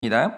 입니다.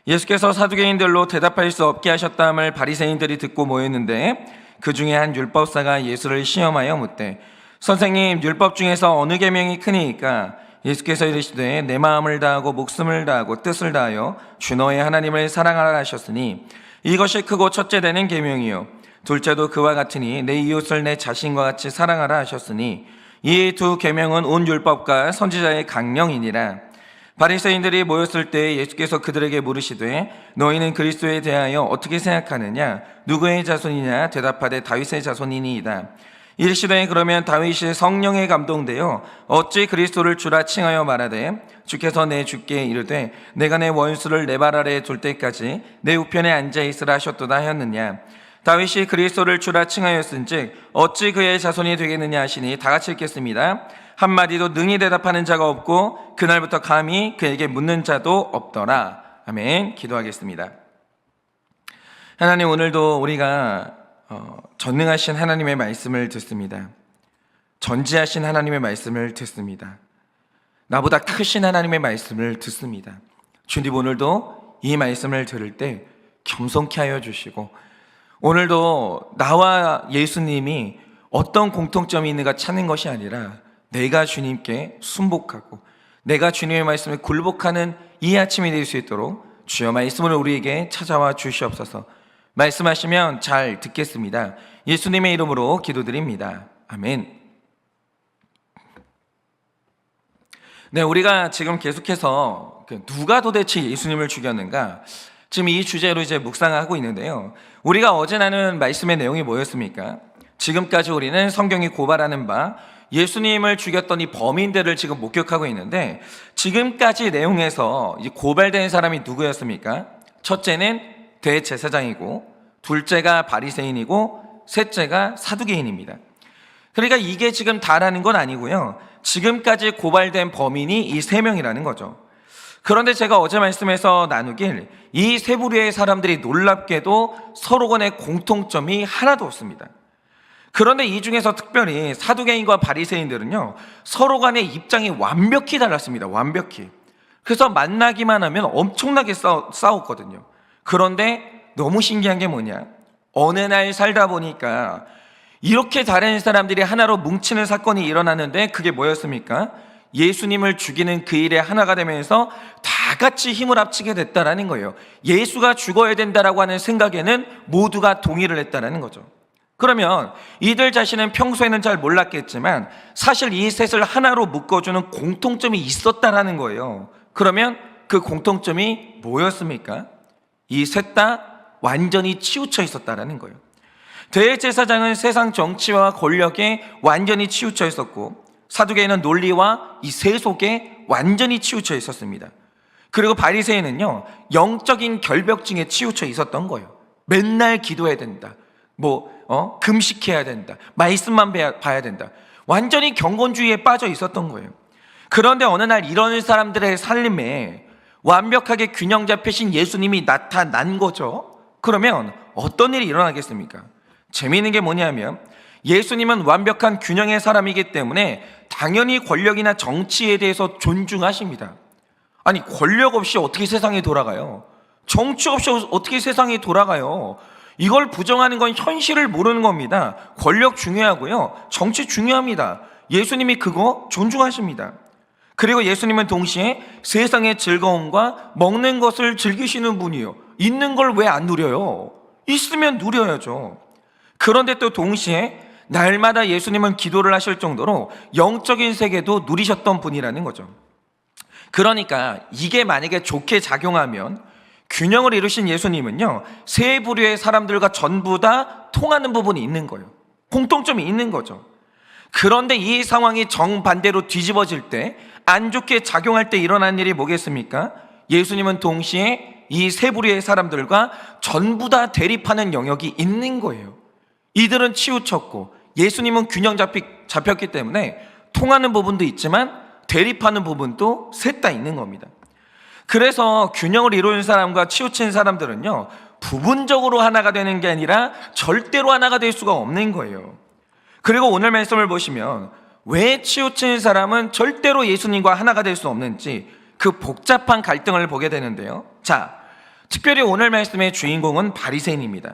예수께서 사두개인들로 대답할 수 없게 하셨다함을 바리새인들이 듣고 모였는데 그 중에 한 율법사가 예수를 시험하여 묻되 선생님, 율법 중에서 어느 계명이 크니이까? 예수께서 이르시되 내 마음을 다하고 목숨을 다하고 뜻을 다하여 주 너의 하나님을 사랑하라 하셨으니 이것이 크고 첫째 되는 계명이요 둘째도 그와 같으니 내 이웃을 내 자신과 같이 사랑하라 하셨으니 이 두 계명은 온 율법과 선지자의 강령이니라. 바리새인들이 모였을 때 예수께서 그들에게 물으시되 너희는 그리스도에 대하여 어떻게 생각하느냐? 누구의 자손이냐? 대답하되 다윗의 자손이니이다. 이르시되 그러면 다윗이 성령에 감동되어 어찌 그리스도를 주라 칭하여 말하되 주께서 내 주께 이르되 내가 내 원수를 내 발 아래에 둘 때까지 내 우편에 앉아 있으라 하셨도다 하였느냐? 다윗이 그리스도를 주라 칭하였은즉 어찌 그의 자손이 되겠느냐 하시니 다 같이 읽겠습니다. 한마디도 능히 대답하는 자가 없고 그날부터 감히 그에게 묻는 자도 없더라. 아멘. 기도하겠습니다. 하나님, 오늘도 우리가 전능하신 하나님의 말씀을 듣습니다. 전지하신 하나님의 말씀을 듣습니다. 나보다 크신 하나님의 말씀을 듣습니다. 주님, 오늘도 이 말씀을 들을 때 겸손케 하여 주시고 오늘도 나와 예수님이 어떤 공통점이 있는가 찾는 것이 아니라 내가 주님께 순복하고 내가 주님의 말씀에 굴복하는 이 아침이 될 수 있도록 주여 말씀을 우리에게 찾아와 주시옵소서. 말씀하시면 잘 듣겠습니다. 예수님의 이름으로 기도드립니다. 아멘. 네, 우리가 지금 계속해서 누가 도대체 예수님을 죽였는가? 지금 이 주제로 이제 묵상하고 있는데요. 우리가 어제 나눈 말씀의 내용이 뭐였습니까? 지금까지 우리는 성경이 고발하는 바 예수님을 죽였던 이 범인들을 지금 목격하고 있는데 지금까지 내용에서 고발된 사람이 누구였습니까? 첫째는 대제사장이고 둘째가 바리새인이고 셋째가 사두개인입니다. 그러니까 이게 지금 다라는 건 아니고요. 지금까지 고발된 범인이 이 세 명이라는 거죠. 그런데 제가 어제 말씀에서 나누길 이 세 부류의 사람들이 놀랍게도 서로 간의 공통점이 하나도 없습니다. 그런데 이 중에서 특별히 사두개인과 바리새인들은요 서로 간의 입장이 완벽히 달랐습니다. 완벽히. 그래서 만나기만 하면 엄청나게 싸웠거든요. 그런데 너무 신기한 게 뭐냐, 어느 날 살다 보니까 이렇게 다른 사람들이 하나로 뭉치는 사건이 일어났는데 그게 뭐였습니까? 예수님을 죽이는 그 일에 하나가 되면서 다 같이 힘을 합치게 됐다라는 거예요. 예수가 죽어야 된다라고 하는 생각에는 모두가 동의를 했다라는 거죠. 그러면 이들 자신은 평소에는 잘 몰랐겠지만 사실 이 셋을 하나로 묶어주는 공통점이 있었다라는 거예요. 그러면 그 공통점이 뭐였습니까? 이 셋 다 완전히 치우쳐 있었다라는 거예요. 대제사장은 세상 정치와 권력에 완전히 치우쳐 있었고 사두개인은 논리와 이 세속에 완전히 치우쳐 있었습니다. 그리고 바리새인은요 영적인 결벽증에 치우쳐 있었던 거예요. 맨날 기도해야 된다, 금식해야 된다, 말씀만 봐야 된다, 완전히 경건주의에 빠져 있었던 거예요. 그런데 어느 날 이런 사람들의 삶에 완벽하게 균형 잡히신 예수님이 나타난 거죠. 그러면 어떤 일이 일어나겠습니까? 재미있는 게 뭐냐면 예수님은 완벽한 균형의 사람이기 때문에 당연히 권력이나 정치에 대해서 존중하십니다. 아니, 권력 없이 어떻게 세상이 돌아가요? 정치 없이 어떻게 세상이 돌아가요? 이걸 부정하는 건 현실을 모르는 겁니다. 권력 중요하고요, 정치 중요합니다. 예수님이 그거 존중하십니다. 그리고 예수님은 동시에 세상의 즐거움과 먹는 것을 즐기시는 분이에요. 있는 걸 왜 안 누려요? 있으면 누려야죠. 그런데 또 동시에 날마다 예수님은 기도를 하실 정도로 영적인 세계도 누리셨던 분이라는 거죠. 그러니까 이게 만약에 좋게 작용하면 균형을 이루신 예수님은요 세 부류의 사람들과 전부 다 통하는 부분이 있는 거예요. 공통점이 있는 거죠. 그런데 이 상황이 정반대로 뒤집어질 때, 안 좋게 작용할 때 일어난 일이 뭐겠습니까? 예수님은 동시에 이 세 부류의 사람들과 전부 다 대립하는 영역이 있는 거예요. 이들은 치우쳤고 예수님은 균형 잡혔기 때문에 통하는 부분도 있지만 대립하는 부분도 셋 다 있는 겁니다. 그래서 균형을 이루는 사람과 치우친 사람들은요 부분적으로 하나가 되는 게 아니라 절대로 하나가 될 수가 없는 거예요. 그리고 오늘 말씀을 보시면 왜 치우친 사람은 절대로 예수님과 하나가 될 수 없는지 그 복잡한 갈등을 보게 되는데요. 자, 특별히 오늘 말씀의 주인공은 바리새인입니다.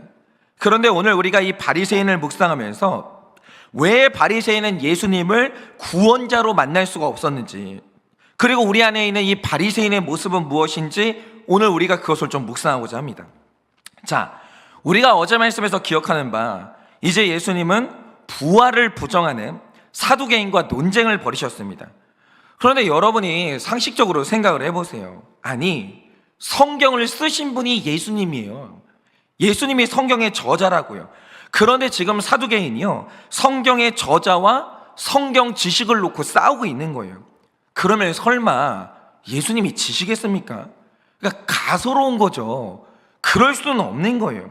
그런데 오늘 우리가 이 바리새인을 묵상하면서 왜 바리새인은 예수님을 구원자로 만날 수가 없었는지, 그리고 우리 안에 있는 이 바리새인의 모습은 무엇인지 오늘 우리가 그것을 좀 묵상하고자 합니다. 자, 우리가 어제 말씀에서 기억하는 바, 이제 예수님은 부활을 부정하는 사두개인과 논쟁을 벌이셨습니다. 그런데 여러분이 상식적으로 생각을 해보세요. 아니, 성경을 쓰신 분이 예수님이에요. 예수님이 성경의 저자라고요. 그런데 지금 사두개인이요, 성경의 저자와 성경 지식을 놓고 싸우고 있는 거예요. 그러면 설마 예수님이 지시겠습니까? 그러니까 가소로운 거죠. 그럴 수는 없는 거예요.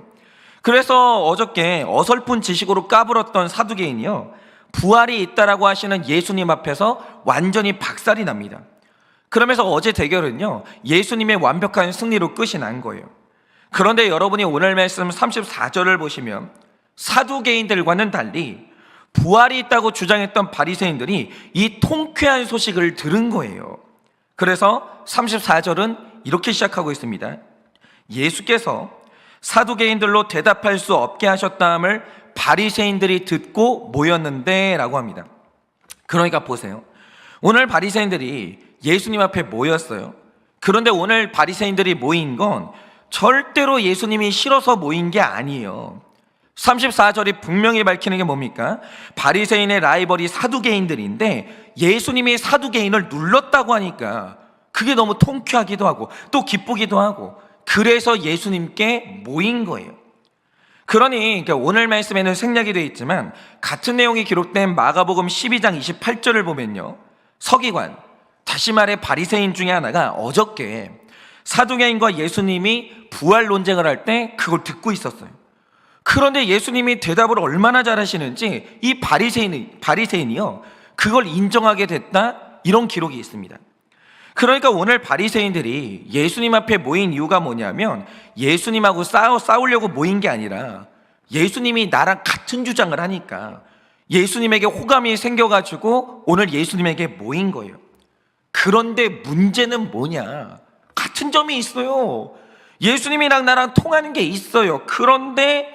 그래서 어저께 어설픈 지식으로 까불었던 사두개인이요, 부활이 있다라고 하시는 예수님 앞에서 완전히 박살이 납니다. 그러면서 어제 대결은요, 예수님의 완벽한 승리로 끝이 난 거예요. 그런데 여러분이 오늘 말씀 34절을 보시면 사두개인들과는 달리 부활이 있다고 주장했던 바리새인들이 이 통쾌한 소식을 들은 거예요. 그래서 34절은 이렇게 시작하고 있습니다. 예수께서 사두개인들로 대답할 수 없게 하셨다함을 바리새인들이 듣고 모였는데 라고 합니다. 그러니까 보세요. 오늘 바리새인들이 예수님 앞에 모였어요. 그런데 오늘 바리새인들이 모인 건 절대로 예수님이 싫어서 모인 게 아니에요. 34절이 분명히 밝히는 게 뭡니까? 바리새인의 라이벌이 사두개인들인데 예수님이 사두개인을 눌렀다고 하니까 그게 너무 통쾌하기도 하고 또 기쁘기도 하고, 그래서 예수님께 모인 거예요. 그러니 오늘 말씀에는 생략이 되어 있지만 같은 내용이 기록된 마가복음 12장 28절을 보면요, 서기관, 다시 말해 바리새인 중에 하나가 어저께 사두개인과 예수님이 부활 논쟁을 할 때 그걸 듣고 있었어요. 그런데 예수님이 대답을 얼마나 잘하시는지 이 바리새인이요, 그걸 인정하게 됐다, 이런 기록이 있습니다. 그러니까 오늘 바리새인들이 예수님 앞에 모인 이유가 뭐냐면 예수님하고 싸우려고 모인 게 아니라 예수님이 나랑 같은 주장을 하니까 예수님에게 호감이 생겨가지고 오늘 예수님에게 모인 거예요. 그런데 문제는 뭐냐? 같은 점이 있어요. 예수님이랑 나랑 통하는 게 있어요. 그런데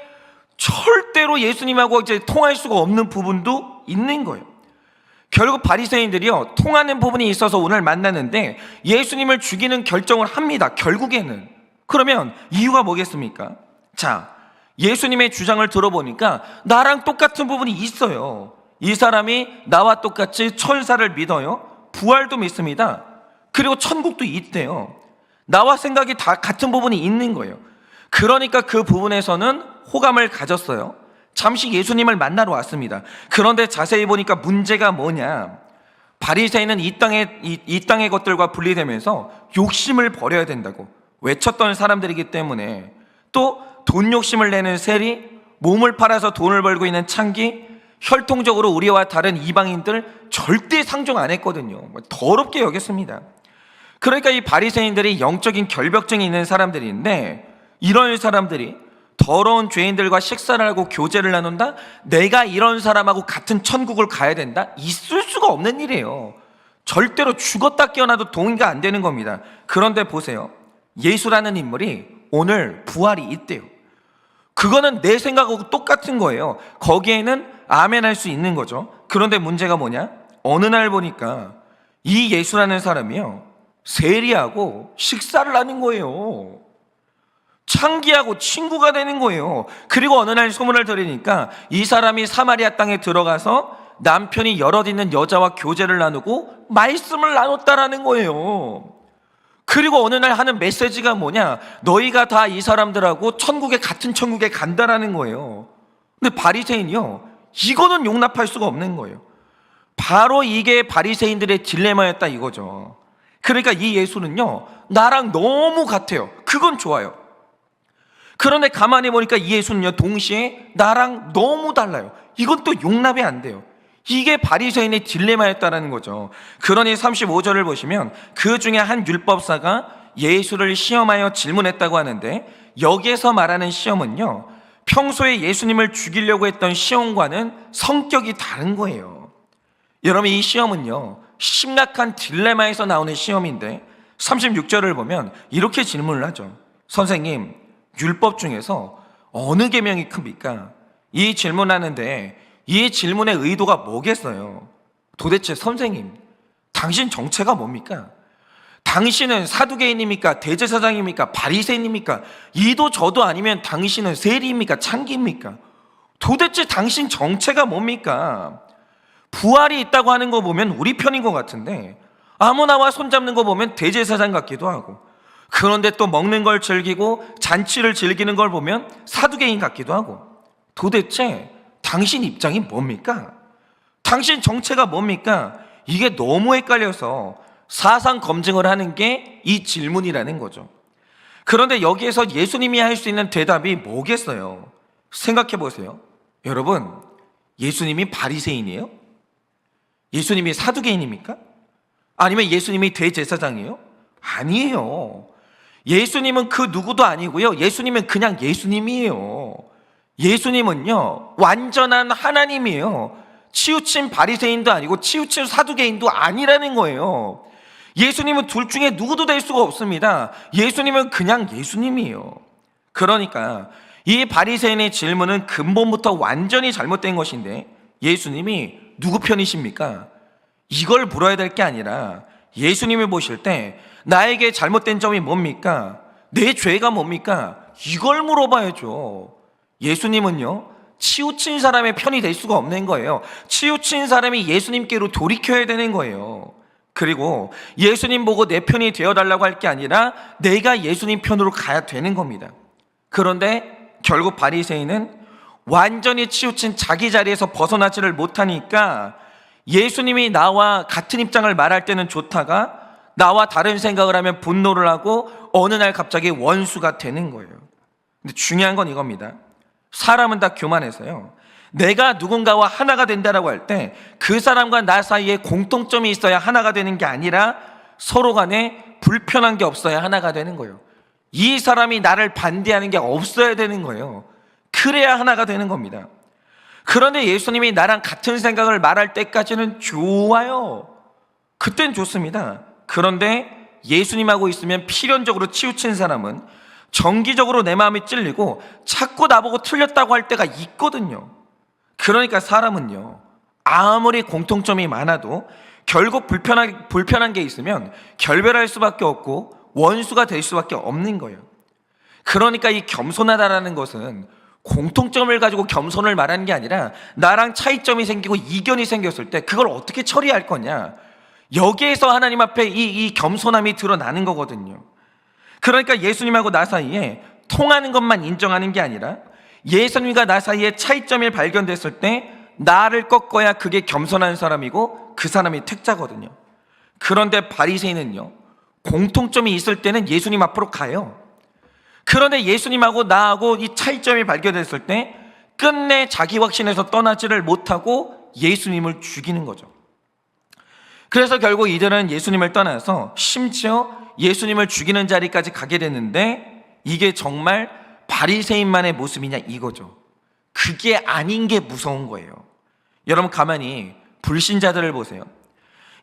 절대로 예수님하고 이제 통할 수가 없는 부분도 있는 거예요. 결국 바리새인들이요, 통하는 부분이 있어서 오늘 만나는데 예수님을 죽이는 결정을 합니다. 결국에는. 그러면 이유가 뭐겠습니까? 자, 예수님의 주장을 들어보니까 나랑 똑같은 부분이 있어요. 이 사람이 나와 똑같이 천사를 믿어요. 부활도 믿습니다. 그리고 천국도 있대요. 나와 생각이 다 같은 부분이 있는 거예요. 그러니까 그 부분에서는 호감을 가졌어요. 잠시 예수님을 만나러 왔습니다. 그런데 자세히 보니까 문제가 뭐냐? 바리새인은 이 땅의 것들과 분리되면서 욕심을 버려야 된다고 외쳤던 사람들이기 때문에, 또 돈 욕심을 내는 세리, 몸을 팔아서 돈을 벌고 있는 창기, 혈통적으로 우리와 다른 이방인들 절대 상종 안 했거든요. 더럽게 여겼습니다. 그러니까 이 바리새인들이 영적인 결벽증이 있는 사람들인데, 이런 사람들이 더러운 죄인들과 식사를 하고 교제를 나눈다? 내가 이런 사람하고 같은 천국을 가야 된다? 있을 수가 없는 일이에요. 절대로 죽었다 깨어나도 동의가 안 되는 겁니다. 그런데 보세요, 예수라는 인물이 오늘 부활이 있대요. 그거는 내 생각하고 똑같은 거예요. 거기에는 아멘 할 수 있는 거죠. 그런데 문제가 뭐냐? 어느 날 보니까 이 예수라는 사람이요, 세리하고 식사를 하는 거예요. 창기하고 친구가 되는 거예요. 그리고 어느 날 소문을 들으니까 이 사람이 사마리아 땅에 들어가서 남편이 여럿 있는 여자와 교제를 나누고 말씀을 나눴다라는 거예요. 그리고 어느 날 하는 메시지가 뭐냐? 너희가 다 이 사람들하고 같은 천국에 간다라는 거예요. 근데 바리새인이요, 이거는 용납할 수가 없는 거예요. 바로 이게 바리새인들의 딜레마였다 이거죠. 그러니까 이 예수는요, 나랑 너무 같아요. 그건 좋아요. 그런데 가만히 보니까 이 예수는요, 동시에 나랑 너무 달라요. 이건 또 용납이 안 돼요. 이게 바리새인의 딜레마였다라는 거죠. 그러니 35절을 보시면 그 중에 한 율법사가 예수를 시험하여 질문했다고 하는데, 여기에서 말하는 시험은요, 평소에 예수님을 죽이려고 했던 시험과는 성격이 다른 거예요. 여러분, 이 시험은요, 심각한 딜레마에서 나오는 시험인데 36절을 보면 이렇게 질문을 하죠. 선생님, 율법 중에서 어느 계명이 큽니까? 이 질문하는데 이 질문의 의도가 뭐겠어요? 도대체 선생님, 당신 정체가 뭡니까? 당신은 사두개인입니까? 대제사장입니까? 바리새인입니까? 이도 저도 아니면 당신은 세리입니까? 창기입니까? 도대체 당신 정체가 뭡니까? 부활이 있다고 하는 거 보면 우리 편인 것 같은데 아무나와 손잡는 거 보면 대제사장 같기도 하고, 그런데 또 먹는 걸 즐기고 잔치를 즐기는 걸 보면 사두개인 같기도 하고, 도대체 당신 입장이 뭡니까? 당신 정체가 뭡니까? 이게 너무 헷갈려서 사상 검증을 하는 게 이 질문이라는 거죠. 그런데 여기에서 예수님이 할 수 있는 대답이 뭐겠어요? 생각해 보세요. 여러분, 예수님이 바리새인이에요? 예수님이 사두개인입니까? 아니면 예수님이 대제사장이에요? 아니에요. 예수님은 그 누구도 아니고요. 예수님은 그냥 예수님이에요. 예수님은요, 완전한 하나님이에요. 치우친 바리새인도 아니고 치우친 사두개인도 아니라는 거예요. 예수님은 둘 중에 누구도 될 수가 없습니다. 예수님은 그냥 예수님이에요. 그러니까 이 바리새인의 질문은 근본부터 완전히 잘못된 것인데, 예수님이 누구 편이십니까? 이걸 물어야 될 게 아니라 예수님을 보실 때 나에게 잘못된 점이 뭡니까? 내 죄가 뭡니까? 이걸 물어봐야죠. 예수님은요, 치우친 사람의 편이 될 수가 없는 거예요. 치우친 사람이 예수님께로 돌이켜야 되는 거예요. 그리고 예수님 보고 내 편이 되어달라고 할 게 아니라 내가 예수님 편으로 가야 되는 겁니다. 그런데 결국 바리새인은 완전히 치우친 자기 자리에서 벗어나지를 못하니까 예수님이 나와 같은 입장을 말할 때는 좋다가 나와 다른 생각을 하면 분노를 하고 어느 날 갑자기 원수가 되는 거예요. 근데 중요한 건 이겁니다. 사람은 다 교만해서요, 내가 누군가와 하나가 된다라고 할 때 그 사람과 나 사이에 공통점이 있어야 하나가 되는 게 아니라 서로 간에 불편한 게 없어야 하나가 되는 거예요. 이 사람이 나를 반대하는 게 없어야 되는 거예요. 그래야 하나가 되는 겁니다. 그런데 예수님이 나랑 같은 생각을 말할 때까지는 좋아요. 그땐 좋습니다. 그런데 예수님하고 있으면 필연적으로 치우친 사람은 정기적으로 내 마음이 찔리고 자꾸 나보고 틀렸다고 할 때가 있거든요. 그러니까 사람은요, 아무리 공통점이 많아도 결국 불편한 게 있으면 결별할 수밖에 없고 원수가 될 수밖에 없는 거예요. 그러니까 이 겸손하다라는 것은 공통점을 가지고 겸손을 말하는 게 아니라 나랑 차이점이 생기고 이견이 생겼을 때 그걸 어떻게 처리할 거냐, 여기에서 하나님 앞에 이 겸손함이 드러나는 거거든요. 그러니까 예수님하고 나 사이에 통하는 것만 인정하는 게 아니라 예수님과 나 사이에 차이점이 발견됐을 때 나를 꺾어야 그게 겸손한 사람이고 그 사람이 택자거든요. 그런데 바리새인은요, 공통점이 있을 때는 예수님 앞으로 가요. 그런데 예수님하고 나하고 이 차이점이 발견됐을 때 끝내 자기 확신에서 떠나지를 못하고 예수님을 죽이는 거죠. 그래서 결국 이들은 예수님을 떠나서 심지어 예수님을 죽이는 자리까지 가게 됐는데, 이게 정말 바리새인만의 모습이냐 이거죠. 그게 아닌 게 무서운 거예요. 여러분, 가만히 불신자들을 보세요.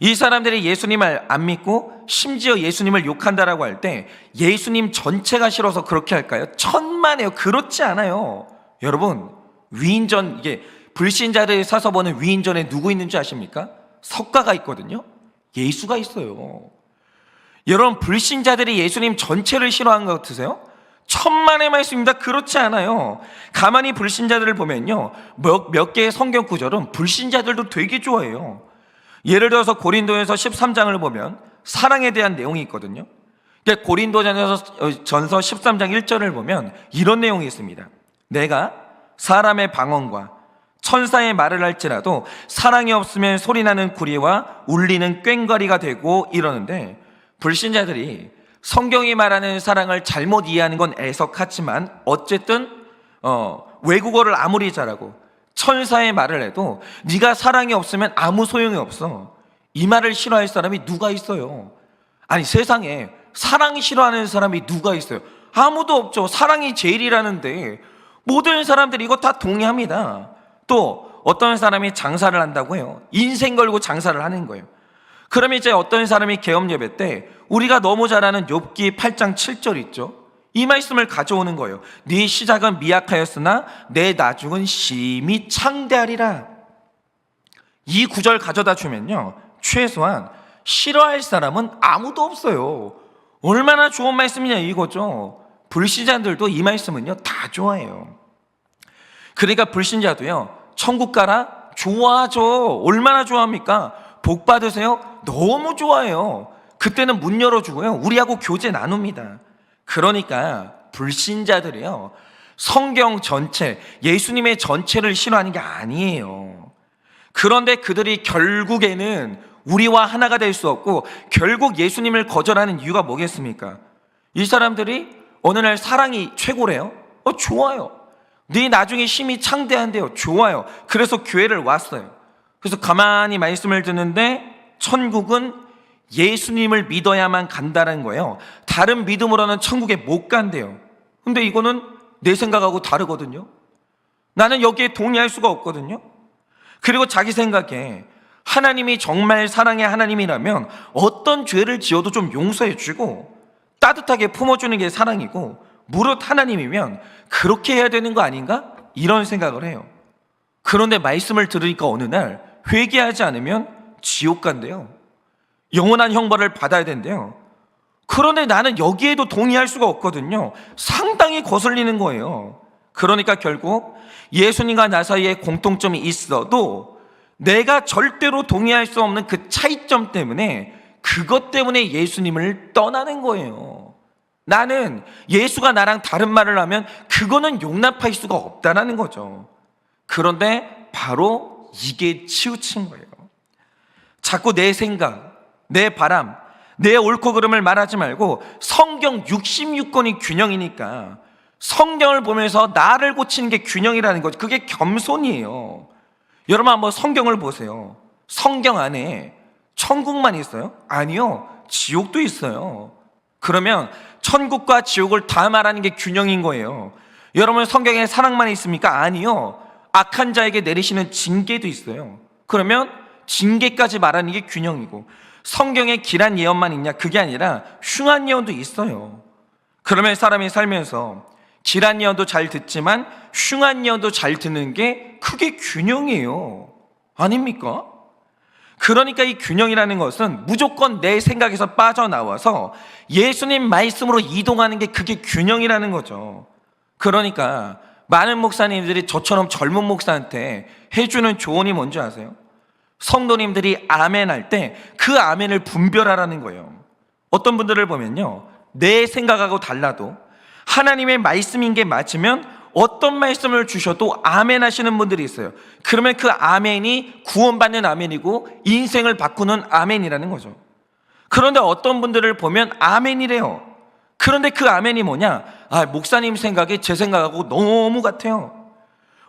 이 사람들이 예수님을 안 믿고 심지어 예수님을 욕한다라고 할 때 예수님 전체가 싫어서 그렇게 할까요? 천만에요. 그렇지 않아요. 여러분, 위인전, 이게 불신자들이 사서 보는 위인전에 누구 있는지 아십니까? 석가가 있거든요. 예수가 있어요. 여러분, 불신자들이 예수님 전체를 싫어한 것 같으세요? 천만의 말씀입니다. 그렇지 않아요. 가만히 불신자들을 보면요, 몇 개의 성경 구절은 불신자들도 되게 좋아해요. 예를 들어서 고린도전서 13장을 보면 사랑에 대한 내용이 있거든요. 고린도전서 13장 1절을 보면 이런 내용이 있습니다. 내가 사람의 방언과 천사의 말을 할지라도 사랑이 없으면 소리나는 구리와 울리는 꽹과리가 되고 이러는데, 불신자들이 성경이 말하는 사랑을 잘못 이해하는 건 애석하지만 어쨌든 외국어를 아무리 잘하고 천사의 말을 해도 네가 사랑이 없으면 아무 소용이 없어, 이 말을 싫어할 사람이 누가 있어요? 아니, 세상에 사랑이 싫어하는 사람이 누가 있어요? 아무도 없죠. 사랑이 제일이라는데 모든 사람들이 이거 다 동의합니다. 또 어떤 사람이 장사를 한다고 해요. 인생 걸고 장사를 하는 거예요. 그러면 이제 어떤 사람이 개업 예배 때 우리가 너무 잘 아는 욥기 8장 7절 있죠? 이 말씀을 가져오는 거예요. 네 시작은 미약하였으나 내 나중은 심히 창대하리라. 이 구절 가져다 주면요, 최소한 싫어할 사람은 아무도 없어요. 얼마나 좋은 말씀이냐 이거죠. 불신자들도 이 말씀은요 다 좋아해요. 그러니까 불신자도요, 천국 가라? 좋아하죠. 얼마나 좋아합니까? 복 받으세요? 너무 좋아해요. 그때는 문 열어주고요, 우리하고 교제 나눕니다. 그러니까 불신자들이요, 성경 전체, 예수님의 전체를 싫어하는 게 아니에요. 그런데 그들이 결국에는 우리와 하나가 될 수 없고 결국 예수님을 거절하는 이유가 뭐겠습니까? 이 사람들이 어느 날 사랑이 최고래요? 좋아요. 네 나중에 심히 창대한데요. 좋아요. 그래서 교회를 왔어요. 그래서 가만히 말씀을 듣는데 천국은 예수님을 믿어야만 간다는 거예요. 다른 믿음으로는 천국에 못 간대요. 근데 이거는 내 생각하고 다르거든요. 나는 여기에 동의할 수가 없거든요. 그리고 자기 생각에 하나님이 정말 사랑의 하나님이라면 어떤 죄를 지어도 좀 용서해 주고 따뜻하게 품어주는 게 사랑이고, 무릇 하나님이면 그렇게 해야 되는 거 아닌가? 이런 생각을 해요. 그런데 말씀을 들으니까 어느 날 회개하지 않으면 지옥 간대요. 영원한 형벌을 받아야 된대요. 그런데 나는 여기에도 동의할 수가 없거든요. 상당히 거슬리는 거예요. 그러니까 결국 예수님과 나 사이에 공통점이 있어도 내가 절대로 동의할 수 없는 그 차이점 때문에, 그것 때문에 예수님을 떠나는 거예요. 나는 예수가 나랑 다른 말을 하면 그거는 용납할 수가 없다는 거죠. 그런데 바로 이게 치우친 거예요. 자꾸 내 생각, 내 바람, 내 옳고 그름을 말하지 말고 성경 66권이 균형이니까 성경을 보면서 나를 고치는 게 균형이라는 거죠. 그게 겸손이에요. 여러분 한번 성경을 보세요. 성경 안에 천국만 있어요? 아니요, 지옥도 있어요. 그러면 천국과 지옥을 다 말하는 게 균형인 거예요. 여러분 성경에 사랑만 있습니까? 아니요, 악한 자에게 내리시는 징계도 있어요. 그러면 징계까지 말하는 게 균형이고, 성경에 길한 예언만 있냐? 그게 아니라 흉한 예언도 있어요. 그러면 사람이 살면서 길한 예언도 잘 듣지만 흉한 예언도 잘 듣는 게 그게 균형이에요. 아닙니까? 그러니까 이 균형이라는 것은 무조건 내 생각에서 빠져나와서 예수님 말씀으로 이동하는 게 그게 균형이라는 거죠. 그러니까 많은 목사님들이 저처럼 젊은 목사한테 해주는 조언이 뭔지 아세요? 성도님들이 아멘 할 때 그 아멘을 분별하라는 거예요. 어떤 분들을 보면요, 내 생각하고 달라도 하나님의 말씀인 게 맞으면 어떤 말씀을 주셔도 아멘 하시는 분들이 있어요. 그러면 그 아멘이 구원받는 아멘이고 인생을 바꾸는 아멘이라는 거죠. 그런데 어떤 분들을 보면 아멘이래요. 그런데 그 아멘이 뭐냐? 목사님 생각이 제 생각하고 너무 같아요.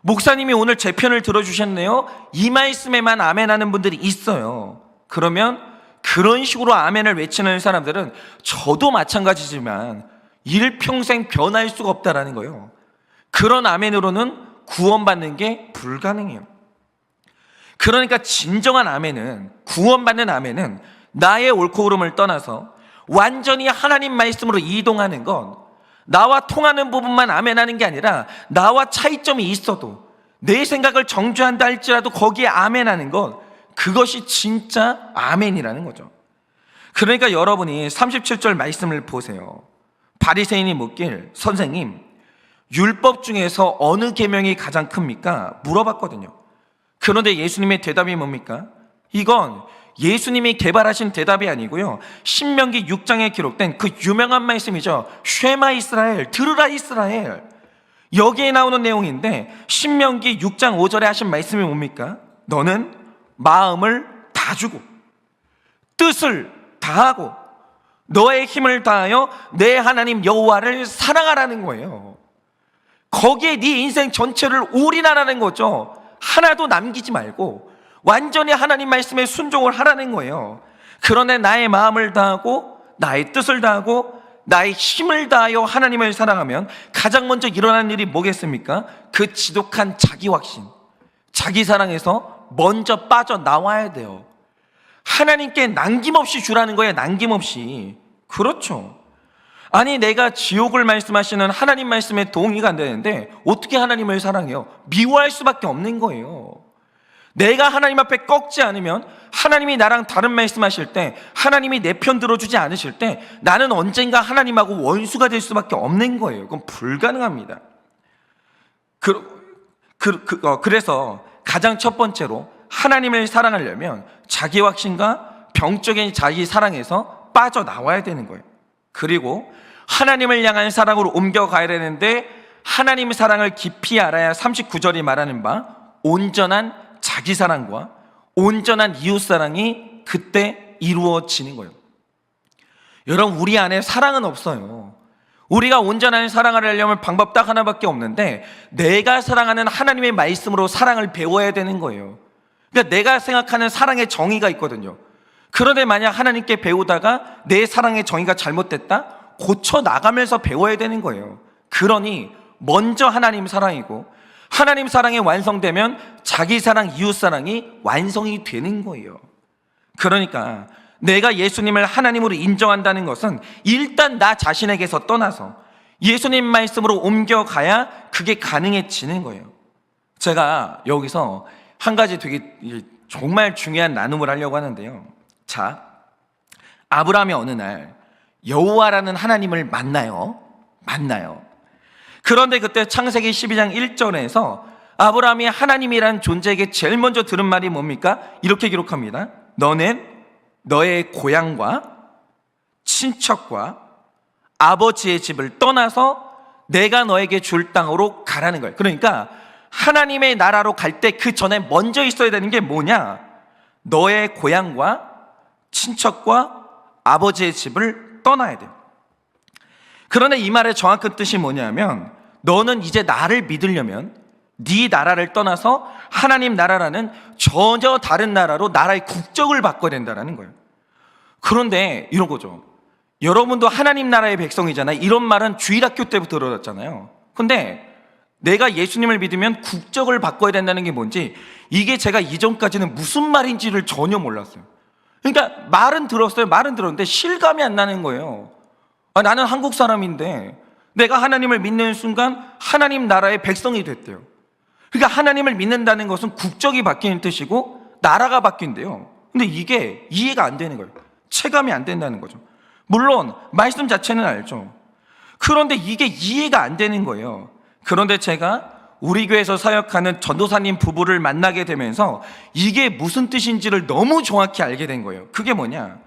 목사님이 오늘 제 편을 들어주셨네요. 이 말씀에만 아멘하는 분들이 있어요. 그러면 그런 식으로 아멘을 외치는 사람들은 저도 마찬가지지만 일평생 변할 수가 없다라는 거예요. 그런 아멘으로는 구원받는 게 불가능해요. 그러니까 진정한 아멘은, 구원받는 아멘은 나의 옳고 그름을 떠나서 완전히 하나님 말씀으로 이동하는 건, 나와 통하는 부분만 아멘하는 게 아니라 나와 차이점이 있어도 내 생각을 정죄한다 할지라도 거기에 아멘하는 건, 그것이 진짜 아멘이라는 거죠. 그러니까 여러분이 37절 말씀을 보세요. 바리새인이 묻길, 선생님, 율법 중에서 어느 계명이 가장 큽니까? 물어봤거든요. 그런데 예수님의 대답이 뭡니까? 이건 예수님이 개발하신 대답이 아니고요, 신명기 6장에 기록된 그 유명한 말씀이죠. 쉐마 이스라엘, 들으라 이스라엘. 여기에 나오는 내용인데, 신명기 6장 5절에 하신 말씀이 뭡니까? 너는 마음을 다 주고 뜻을 다하고 너의 힘을 다하여 내 하나님 여호와를 사랑하라는 거예요. 거기에 네 인생 전체를 올인하라는 거죠. 하나도 남기지 말고 완전히 하나님 말씀에 순종을 하라는 거예요. 그런데 나의 마음을 다하고 나의 뜻을 다하고 나의 힘을 다하여 하나님을 사랑하면 가장 먼저 일어나는 일이 뭐겠습니까? 그 지독한 자기 확신, 자기 사랑에서 먼저 빠져나와야 돼요. 하나님께 남김없이 주라는 거예요. 남김없이. 그렇죠. 아니, 내가 지옥을 말씀하시는 하나님 말씀에 동의가 안 되는데 어떻게 하나님을 사랑해요? 미워할 수밖에 없는 거예요. 내가 하나님 앞에 꺾지 않으면, 하나님이 나랑 다른 말씀하실 때, 하나님이 내 편 들어주지 않으실 때 나는 언젠가 하나님하고 원수가 될 수밖에 없는 거예요. 그건 불가능합니다. 그래서 가장 첫 번째로 하나님을 사랑하려면 자기 확신과 병적인 자기 사랑에서 빠져나와야 되는 거예요. 그리고 하나님을 향한 사랑으로 옮겨가야 되는데, 하나님의 사랑을 깊이 알아야 39절이 말하는 바 온전한 자기 사랑과 온전한 이웃 사랑이 그때 이루어지는 거예요. 여러분, 우리 안에 사랑은 없어요. 우리가 온전한 사랑을 하려면 방법 딱 하나밖에 없는데, 내가 사랑하는 하나님의 말씀으로 사랑을 배워야 되는 거예요. 그러니까 내가 생각하는 사랑의 정의가 있거든요. 그런데 만약 하나님께 배우다가 내 사랑의 정의가 잘못됐다? 고쳐 나가면서 배워야 되는 거예요. 그러니 먼저 하나님 사랑이고, 하나님 사랑이 완성되면 자기 사랑, 이웃 사랑이 완성이 되는 거예요. 그러니까 내가 예수님을 하나님으로 인정한다는 것은 일단 나 자신에게서 떠나서 예수님 말씀으로 옮겨가야 그게 가능해지는 거예요. 제가 여기서 한 가지 되게 정말 중요한 나눔을 하려고 하는데요. 자, 아브라함이 어느 날 여호와라는 하나님을 만나요. 그런데 그때 창세기 12장 1절에서 아브라함이 하나님이란 존재에게 제일 먼저 들은 말이 뭡니까? 이렇게 기록합니다. 너는 너의 고향과 친척과 아버지의 집을 떠나서 내가 너에게 줄 땅으로 가라는 거예요. 그러니까 하나님의 나라로 갈 때 그 전에 먼저 있어야 되는 게 뭐냐? 너의 고향과 친척과 아버지의 집을 떠나야 돼요. 그런데 이 말의 정확한 뜻이 뭐냐면, 너는 이제 나를 믿으려면 네 나라를 떠나서 하나님 나라라는 전혀 다른 나라로 나라의 국적을 바꿔야 된다는 거예요. 그런데 이런 거죠. 여러분도 하나님 나라의 백성이잖아요. 이런 말은 주일학교 때부터 들었잖아요. 근데 내가 예수님을 믿으면 국적을 바꿔야 된다는 게 뭔지, 이게 제가 이전까지는 무슨 말인지를 전혀 몰랐어요. 그러니까 말은 들었는데 실감이 안 나는 거예요. 나는 한국 사람인데 내가 하나님을 믿는 순간 하나님 나라의 백성이 됐대요. 그러니까 하나님을 믿는다는 것은 국적이 바뀌는 뜻이고 나라가 바뀐대요. 근데 이게 이해가 안 되는 거예요. 체감이 안 된다는 거죠. 물론 말씀 자체는 알죠. 그런데 이게 이해가 안 되는 거예요. 그런데 제가 우리 교회에서 사역하는 전도사님 부부를 만나게 되면서 이게 무슨 뜻인지를 너무 정확히 알게 된 거예요. 그게 뭐냐?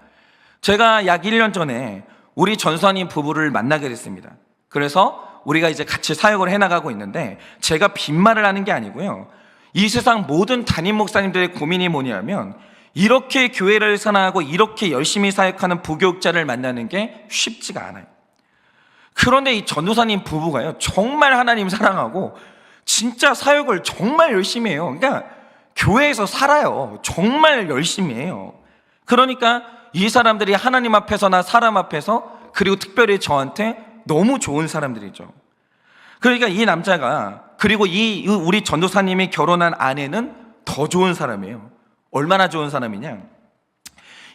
제가 약 1년 전에 우리 전도사님 부부를 만나게 됐습니다. 그래서 우리가 이제 같이 사역을 해나가고 있는데, 제가 빈말을 하는 게 아니고요, 이 세상 모든 담임 목사님들의 고민이 뭐냐면, 이렇게 교회를 사랑하고 이렇게 열심히 사역하는 부교육자를 만나는 게 쉽지가 않아요. 그런데 이 전도사님 부부가요, 정말 하나님 사랑하고 진짜 사역을 정말 열심히 해요. 그러니까 교회에서 살아요. 정말 열심히 해요. 그러니까 이 사람들이 하나님 앞에서나 사람 앞에서, 그리고 특별히 저한테 너무 좋은 사람들이죠. 그러니까 이 남자가, 그리고 이 우리 전도사님이 결혼한 아내는 더 좋은 사람이에요. 얼마나 좋은 사람이냐?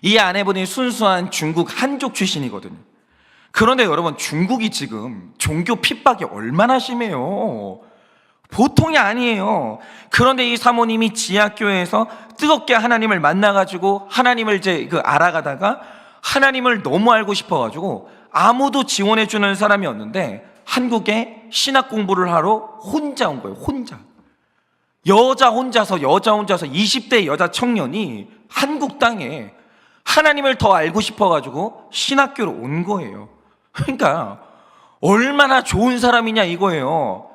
이 아내분이 순수한 중국 한족 출신이거든요. 그런데 여러분, 중국이 지금 종교 핍박이 얼마나 심해요. 보통이 아니에요. 그런데 이 사모님이 지하교회에서 뜨겁게 하나님을 만나가지고 하나님을 이제 알아가다가 하나님을 너무 알고 싶어가지고 아무도 지원해주는 사람이 없는데 한국에 신학 공부를 하러 혼자 온 거예요. 여자 혼자서 20대 여자 청년이 한국 땅에 하나님을 더 알고 싶어가지고 신학교로 온 거예요. 그러니까 얼마나 좋은 사람이냐 이거예요.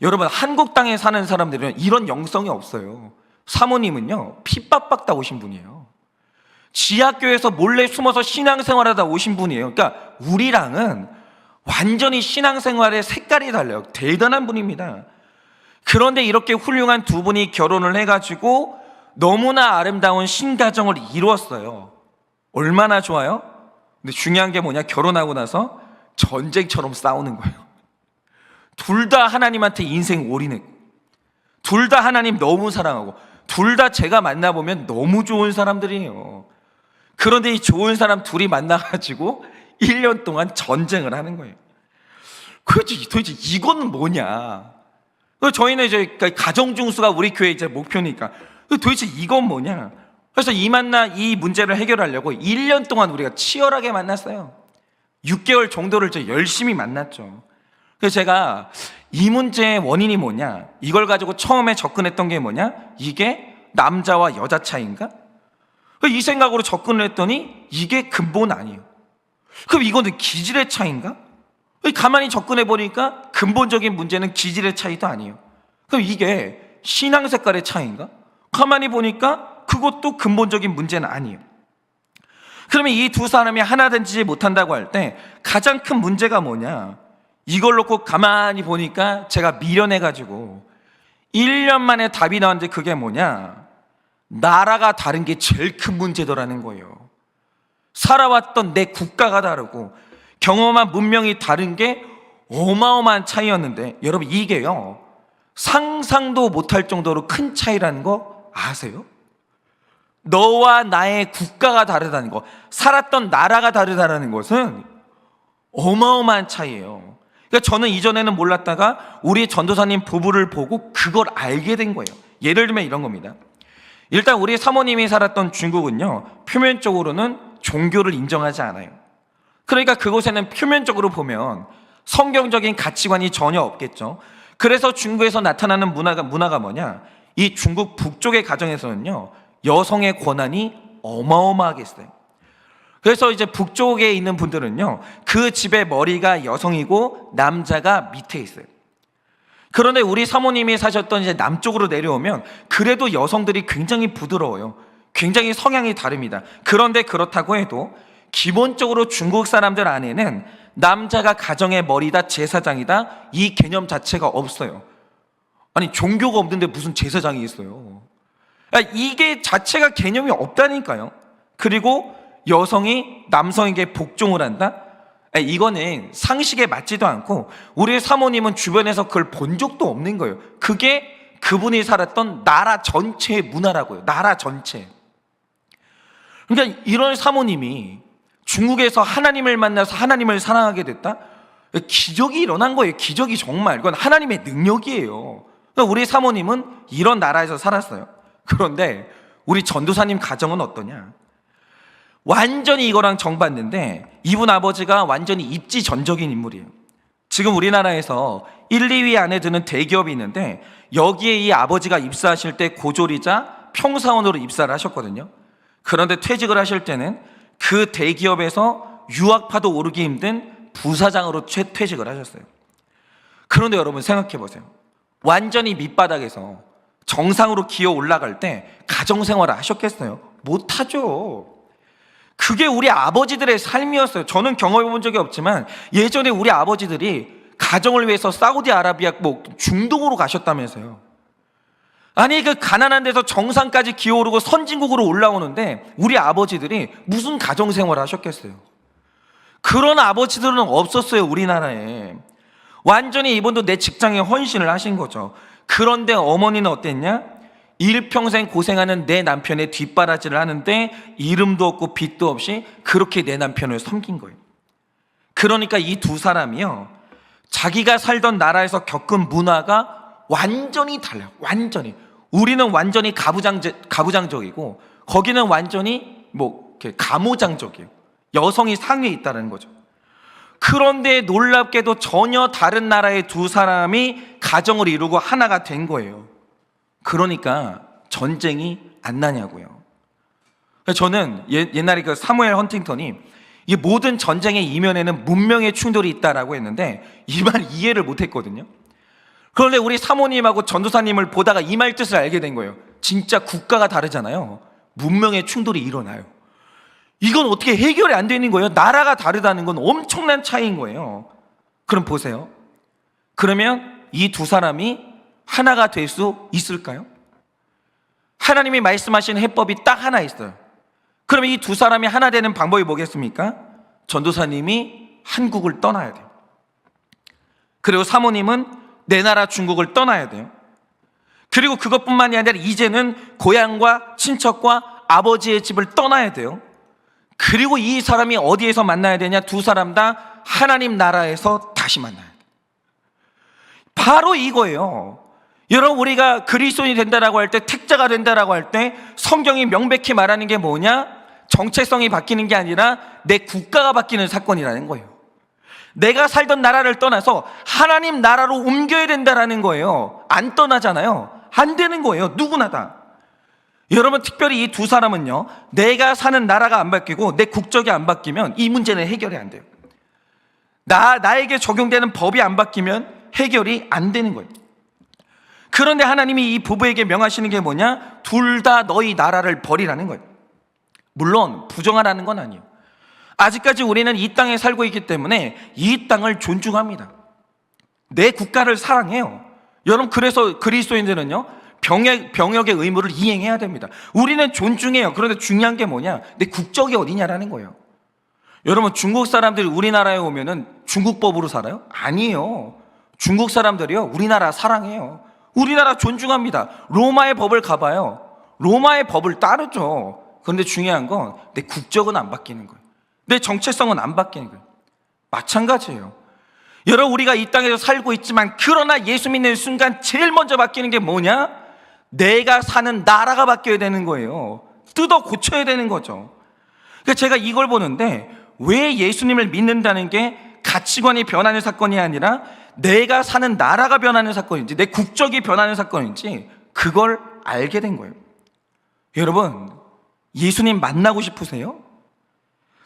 여러분, 한국 땅에 사는 사람들은 이런 영성이 없어요. 사모님은요, 핍박받다 오신 분이에요. 지하교에서 몰래 숨어서 신앙생활하다 오신 분이에요. 그러니까 우리랑은 완전히 신앙생활의 색깔이 달라요. 대단한 분입니다. 그런데 이렇게 훌륭한 두 분이 결혼을 해가지고 너무나 아름다운 신가정을 이루었어요. 얼마나 좋아요? 근데 중요한 게 뭐냐? 결혼하고 나서 전쟁처럼 싸우는 거예요. 둘 다 하나님한테 인생 올인했고, 둘 다 하나님 너무 사랑하고, 둘 다 제가 만나보면 너무 좋은 사람들이에요. 그런데 이 좋은 사람 둘이 만나가지고 1년 동안 전쟁을 하는 거예요. 도대체 이거는 뭐냐? 저희는 이제 가정 중수가 우리 교회 이제 목표니까 도대체 이건 뭐냐? 그래서 이 문제를 해결하려고 1년 동안 우리가 치열하게 만났어요. 6개월 정도를 열심히 만났죠. 그래서 제가 이 문제의 원인이 뭐냐? 이걸 가지고 처음에 접근했던 게 뭐냐? 이게 남자와 여자 차이인가? 이 생각으로 접근을 했더니 이게 근본 아니에요. 그럼 이거는 기질의 차이인가? 가만히 접근해 보니까 근본적인 문제는 기질의 차이도 아니에요. 그럼 이게 신앙 색깔의 차이인가? 가만히 보니까 그것도 근본적인 문제는 아니에요. 그러면 이 두 사람이 하나 되지 못한다고 할 때 가장 큰 문제가 뭐냐? 이걸 놓고 가만히 보니까 제가 미련해가지고 1년 만에 답이 나왔는데 그게 뭐냐? 나라가 다른 게 제일 큰 문제더라는 거예요. 살아왔던 내 국가가 다르고 경험한 문명이 다른 게 어마어마한 차이였는데 여러분 이게요 상상도 못할 정도로 큰 차이라는 거 아세요? 너와 나의 국가가 다르다는 거, 살았던 나라가 다르다는 것은 어마어마한 차이예요. 그러니까 저는 이전에는 몰랐다가 우리 전도사님 부부를 보고 그걸 알게 된 거예요. 예를 들면 이런 겁니다. 일단 우리 사모님이 살았던 중국은요 표면적으로는 종교를 인정하지 않아요. 그러니까 그곳에는 표면적으로 보면 성경적인 가치관이 전혀 없겠죠. 그래서 중국에서 나타나는 문화가 뭐냐? 이 중국 북쪽의 가정에서는요 여성의 권한이 어마어마하게 있어요. 그래서 이제 북쪽에 있는 분들은요 그 집의 머리가 여성이고 남자가 밑에 있어요. 그런데 우리 사모님이 사셨던 이제 남쪽으로 내려오면 그래도 여성들이 굉장히 부드러워요. 굉장히 성향이 다릅니다. 그런데 그렇다고 해도 기본적으로 중국 사람들 안에는 남자가 가정의 머리다, 제사장이다 이 개념 자체가 없어요. 아니 종교가 없는데 무슨 제사장이 있어요. 이게 자체가 개념이 없다니까요. 그리고 여성이 남성에게 복종을 한다? 이거는 상식에 맞지도 않고 우리 사모님은 주변에서 그걸 본 적도 없는 거예요. 그게 그분이 살았던 나라 전체의 문화라고요. 나라 전체. 그러니까 이런 사모님이 중국에서 하나님을 만나서 하나님을 사랑하게 됐다? 기적이 일어난 거예요. 기적이 정말. 이건 하나님의 능력이에요. 그러니까 우리 사모님은 이런 나라에서 살았어요. 그런데 우리 전도사님 가정은 어떠냐? 완전히 이거랑 정반대인데 이분 아버지가 완전히 입지전적인 인물이에요. 지금 우리나라에서 1, 2위 안에 드는 대기업이 있는데 여기에 이 아버지가 입사하실 때 고졸이자 평사원으로 입사를 하셨거든요. 그런데 퇴직을 하실 때는 그 대기업에서 유학파도 오르기 힘든 부사장으로 퇴직을 하셨어요. 그런데 여러분 생각해 보세요. 완전히 밑바닥에서 정상으로 기어 올라갈 때 가정생활을 하셨겠어요? 못하죠. 그게 우리 아버지들의 삶이었어요. 저는 경험해 본 적이 없지만 예전에 우리 아버지들이 가정을 위해서 사우디아라비아 중동으로 가셨다면서요. 아니 그 가난한 데서 정상까지 기어오르고 선진국으로 올라오는데 우리 아버지들이 무슨 가정생활을 하셨겠어요? 그런 아버지들은 없었어요. 우리나라에. 완전히 이분도 내 직장에 헌신을 하신 거죠. 그런데 어머니는 어땠냐? 일평생 고생하는 내 남편의 뒷바라지를 하는데 이름도 없고 빚도 없이 그렇게 내 남편을 섬긴 거예요. 그러니까 이 두 사람이요 자기가 살던 나라에서 겪은 문화가 완전히 달라요. 완전히. 우리는 완전히 가부장적이고 거기는 완전히 가무장적이에요. 여성이 상위에 있다는 거죠. 그런데 놀랍게도 전혀 다른 나라의 두 사람이 가정을 이루고 하나가 된 거예요. 그러니까 전쟁이 안 나냐고요. 저는 옛날에 그 사무엘 헌팅턴이 이 모든 전쟁의 이면에는 문명의 충돌이 있다라고 했는데 이 말 이해를 못했거든요. 그런데 우리 사모님하고 전도사님을 보다가 이 말 뜻을 알게 된 거예요. 진짜 국가가 다르잖아요. 문명의 충돌이 일어나요. 이건 어떻게 해결이 안 되는 거예요? 나라가 다르다는 건 엄청난 차이인 거예요. 그럼 보세요. 그러면 이 두 사람이 하나가 될 수 있을까요? 하나님이 말씀하신 해법이 딱 하나 있어요. 그러면 이 두 사람이 하나 되는 방법이 뭐겠습니까? 전도사님이 한국을 떠나야 돼요. 그리고 사모님은 내 나라 중국을 떠나야 돼요. 그리고 그것뿐만이 아니라 이제는 고향과 친척과 아버지의 집을 떠나야 돼요. 그리고 이 사람이 어디에서 만나야 되냐? 두 사람 다 하나님 나라에서 다시 만나야 돼. 바로 이거예요. 여러분, 우리가 그리스도인이 된다라고 할 때, 택자가 된다라고 할 때 성경이 명백히 말하는 게 뭐냐? 정체성이 바뀌는 게 아니라 내 국가가 바뀌는 사건이라는 거예요. 내가 살던 나라를 떠나서 하나님 나라로 옮겨야 된다라는 거예요. 안 떠나잖아요. 안 되는 거예요. 누구나 다. 여러분, 특별히 이 두 사람은요, 내가 사는 나라가 안 바뀌고 내 국적이 안 바뀌면 이 문제는 해결이 안 돼요. 나에게 적용되는 법이 안 바뀌면 해결이 안 되는 거예요. 그런데 하나님이 이 부부에게 명하시는 게 뭐냐? 둘 다 너희 나라를 버리라는 거예요. 물론 부정하라는 건 아니에요. 아직까지 우리는 이 땅에 살고 있기 때문에 이 땅을 존중합니다. 내 국가를 사랑해요. 여러분, 그래서 그리스도인들은요, 병역의 의무를 이행해야 됩니다. 우리는 존중해요. 그런데 중요한 게 뭐냐? 내 국적이 어디냐라는 거예요. 여러분, 중국 사람들이 우리나라에 오면은 중국법으로 살아요? 아니에요. 중국 사람들이요, 우리나라 사랑해요. 우리나라 존중합니다. 로마의 법을 가봐요. 로마의 법을 따르죠. 그런데 중요한 건 내 국적은 안 바뀌는 거예요. 내 정체성은 안 바뀌는 거예요. 마찬가지예요. 여러분, 우리가 이 땅에서 살고 있지만, 그러나 예수 믿는 순간 제일 먼저 바뀌는 게 뭐냐? 내가 사는 나라가 바뀌어야 되는 거예요. 뜯어 고쳐야 되는 거죠. 그러니까 제가 이걸 보는데, 왜 예수님을 믿는다는 게 가치관이 변하는 사건이 아니라 내가 사는 나라가 변하는 사건인지, 내 국적이 변하는 사건인지 그걸 알게 된 거예요. 여러분, 예수님 만나고 싶으세요?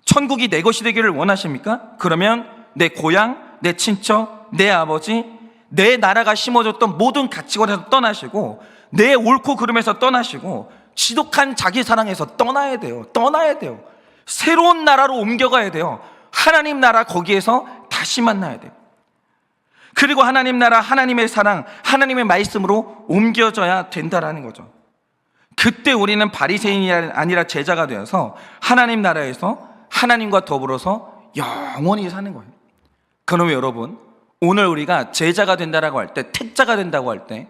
천국이 내 것이 되기를 원하십니까? 그러면 내 고향, 내 친척, 내 아버지, 내 나라가 심어줬던 모든 가치관에서 떠나시고, 내 옳고 그름에서 떠나시고, 지독한 자기 사랑에서 떠나야 돼요. 떠나야 돼요. 새로운 나라로 옮겨가야 돼요. 하나님 나라, 거기에서 다시 만나야 돼요. 그리고 하나님 나라, 하나님의 사랑, 하나님의 말씀으로 옮겨져야 된다라는 거죠. 그때 우리는 바리새인이 아니라 제자가 되어서 하나님 나라에서 하나님과 더불어서 영원히 사는 거예요. 그러면 여러분, 오늘 우리가 제자가 된다라고 할 때, 택자가 된다고 할 때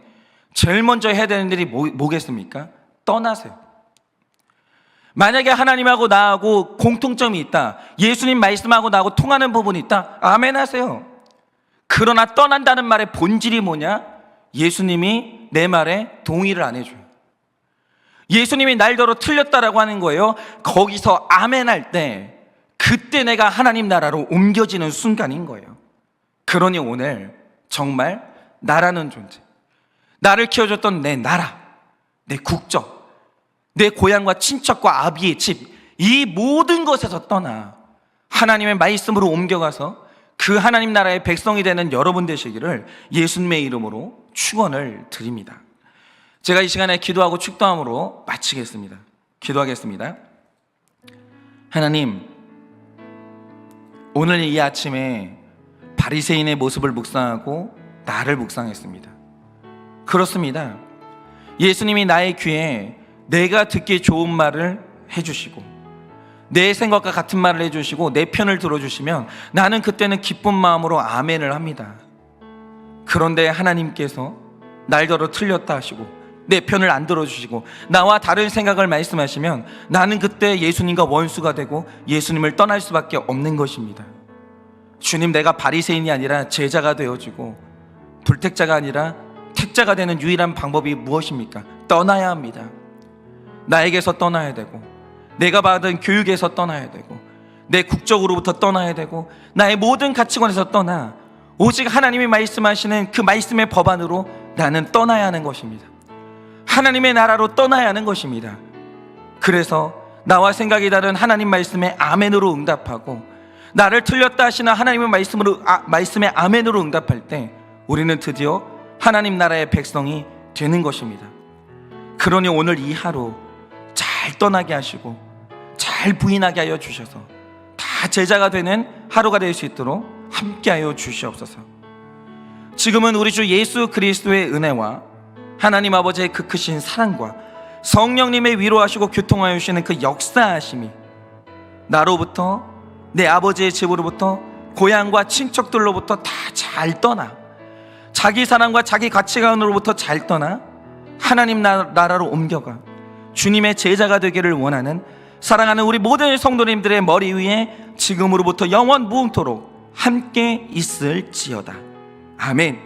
제일 먼저 해야 되는 일이 뭐겠습니까? 떠나세요. 만약에 하나님하고 나하고 공통점이 있다, 예수님 말씀하고 나하고 통하는 부분이 있다, 아멘 하세요. 그러나 떠난다는 말의 본질이 뭐냐? 예수님이 내 말에 동의를 안 해줘요. 예수님이 날더러 틀렸다라고 하는 거예요. 거기서 아멘 할 때, 그때 내가 하나님 나라로 옮겨지는 순간인 거예요. 그러니 오늘 정말 나라는 존재, 나를 키워줬던 내 나라, 내 국적, 내 고향과 친척과 아비의 집, 이 모든 것에서 떠나 하나님의 말씀으로 옮겨가서 그 하나님 나라의 백성이 되는 여러분 되시기를 예수님의 이름으로 축원을 드립니다. 제가 이 시간에 기도하고 축도함으로 마치겠습니다. 기도하겠습니다. 하나님, 오늘 이 아침에 바리새인의 모습을 묵상하고 나를 묵상했습니다. 그렇습니다. 예수님이 나의 귀에 내가 듣기 좋은 말을 해주시고, 내 생각과 같은 말을 해주시고, 내 편을 들어주시면 나는 그때는 기쁜 마음으로 아멘을 합니다. 그런데 하나님께서 날더러 틀렸다 하시고 내 편을 안 들어주시고 나와 다른 생각을 말씀하시면 나는 그때 예수님과 원수가 되고 예수님을 떠날 수밖에 없는 것입니다. 주님, 내가 바리새인이 아니라 제자가 되어지고 불택자가 아니라 택자가 되는 유일한 방법이 무엇입니까? 떠나야 합니다. 나에게서 떠나야 되고, 내가 받은 교육에서 떠나야 되고, 내 국적으로부터 떠나야 되고, 나의 모든 가치관에서 떠나 오직 하나님이 말씀하시는 그 말씀의 법 안으로 나는 떠나야 하는 것입니다. 하나님의 나라로 떠나야 하는 것입니다. 그래서 나와 생각이 다른 하나님 말씀에 아멘으로 응답하고, 나를 틀렸다 하시는 하나님의 말씀에 아멘으로 응답할 때 우리는 드디어 하나님 나라의 백성이 되는 것입니다. 그러니 오늘 이 하루 잘 떠나게 하시고 잘 부인하게 하여 주셔서 다 제자가 되는 하루가 될 수 있도록 함께하여 주시옵소서. 지금은 우리 주 예수 그리스도의 은혜와 하나님 아버지의 그 크신 사랑과 성령님의 위로하시고 교통하여 주시는 그 역사하심이 나로부터, 내 아버지의 집으로부터, 고향과 친척들로부터 다 잘 떠나, 자기 사랑과 자기 가치관으로부터 잘 떠나 하나님 나라로 옮겨가 주님의 제자가 되기를 원하는 사랑하는 우리 모든 성도님들의 머리 위에 지금으로부터 영원 무궁토록 함께 있을지어다. 아멘.